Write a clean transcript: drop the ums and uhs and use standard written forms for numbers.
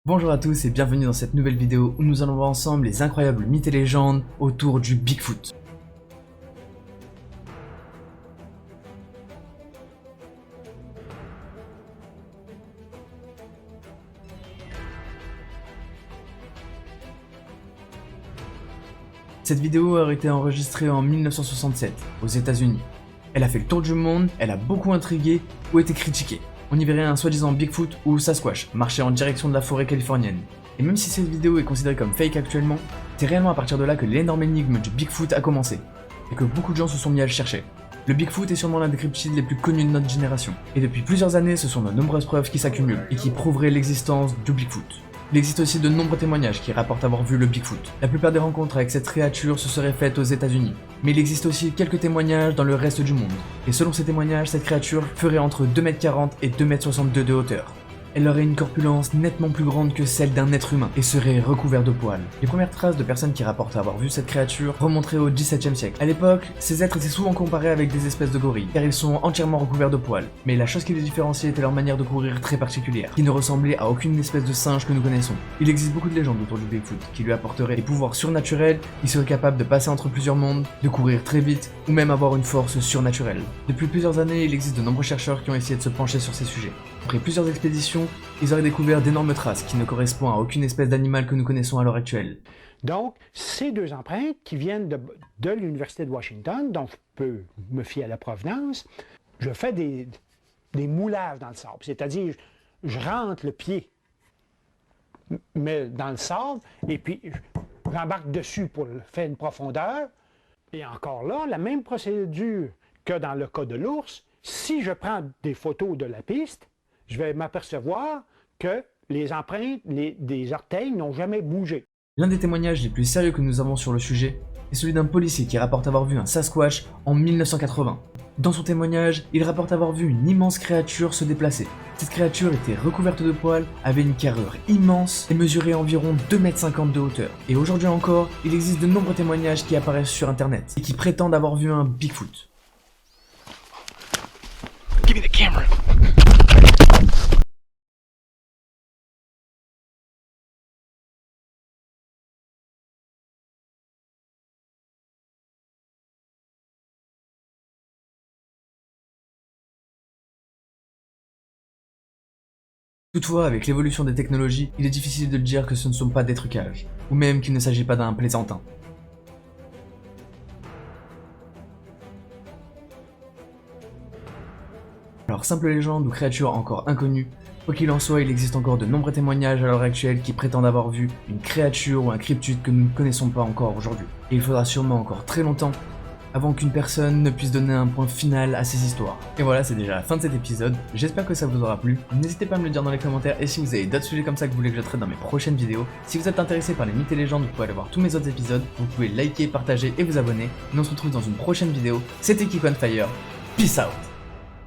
Bonjour à tous et bienvenue dans cette nouvelle vidéo où nous allons voir ensemble les incroyables mythes et légendes autour du Bigfoot. Cette vidéo a été enregistrée en 1967 aux États-Unis. Elle a fait le tour du monde, elle a beaucoup intrigué ou été critiquée. On y verrait un soi-disant Bigfoot ou Sasquatch marcher en direction de la forêt californienne. Et même si cette vidéo est considérée comme fake actuellement, c'est réellement à partir de là que l'énorme énigme du Bigfoot a commencé, et que beaucoup de gens se sont mis à le chercher. Le Bigfoot est sûrement l'un des cryptides les plus connus de notre génération, et depuis plusieurs années ce sont de nombreuses preuves qui s'accumulent, et qui prouveraient l'existence du Bigfoot. Il existe aussi de nombreux témoignages qui rapportent avoir vu le Bigfoot. La plupart des rencontres avec cette créature se seraient faites aux États-Unis, mais il existe aussi quelques témoignages dans le reste du monde. Et selon ces témoignages, cette créature ferait entre 2,40 m et 2,62 m de hauteur. Elle aurait une corpulence nettement plus grande que celle d'un être humain et serait recouverte de poils. Les premières traces de personnes qui rapportent avoir vu cette créature remonteraient au XVIIe siècle. À l'époque, ces êtres étaient souvent comparés avec des espèces de gorilles, car ils sont entièrement recouverts de poils. Mais la chose qui les différenciait était leur manière de courir très particulière, qui ne ressemblait à aucune espèce de singe que nous connaissons. Il existe beaucoup de légendes autour du Bigfoot, qui lui apporteraient des pouvoirs surnaturels, il serait capable de passer entre plusieurs mondes, de courir très vite, ou même avoir une force surnaturelle. Depuis plusieurs années, il existe de nombreux chercheurs qui ont essayé de se pencher sur ces sujets. Après plusieurs expéditions, ils auraient découvert d'énormes traces qui ne correspondent à aucune espèce d'animal que nous connaissons à l'heure actuelle. Donc, ces deux empreintes qui viennent de l'Université de Washington, dont je peux me fier à la provenance, je fais des moulages dans le sable, c'est-à-dire je rentre le pied mais dans le sable et puis j'embarque dessus pour faire une profondeur. Et encore là, la même procédure que dans le cas de l'ours, si je prends des photos de la piste, je vais m'apercevoir que les empreintes des orteils n'ont jamais bougé. L'un des témoignages les plus sérieux que nous avons sur le sujet est celui d'un policier qui rapporte avoir vu un Sasquatch en 1980. Dans son témoignage, il rapporte avoir vu une immense créature se déplacer. Cette créature était recouverte de poils, avait une carrure immense et mesurait environ 2,50 m de hauteur. Et aujourd'hui encore, il existe de nombreux témoignages qui apparaissent sur internet et qui prétendent avoir vu un Bigfoot. Give me the camera. Toutefois, avec l'évolution des technologies, il est difficile de dire que ce ne sont pas des trucages, ou même qu'il ne s'agit pas d'un plaisantin. Alors, simple légende ou créature encore inconnue, quoi qu'il en soit, il existe encore de nombreux témoignages à l'heure actuelle qui prétendent avoir vu une créature ou un cryptide que nous ne connaissons pas encore aujourd'hui. Et il faudra sûrement encore très longtemps avant qu'une personne ne puisse donner un point final à ces histoires. Et voilà, c'est déjà la fin de cet épisode, j'espère que ça vous aura plu, n'hésitez pas à me le dire dans les commentaires et si vous avez d'autres sujets comme ça que vous voulez que je traite dans mes prochaines vidéos. Si vous êtes intéressé par les mythes et légendes, vous pouvez aller voir tous mes autres épisodes, vous pouvez liker, partager et vous abonner. Et on se retrouve dans une prochaine vidéo, c'était Keep on Fire, peace out.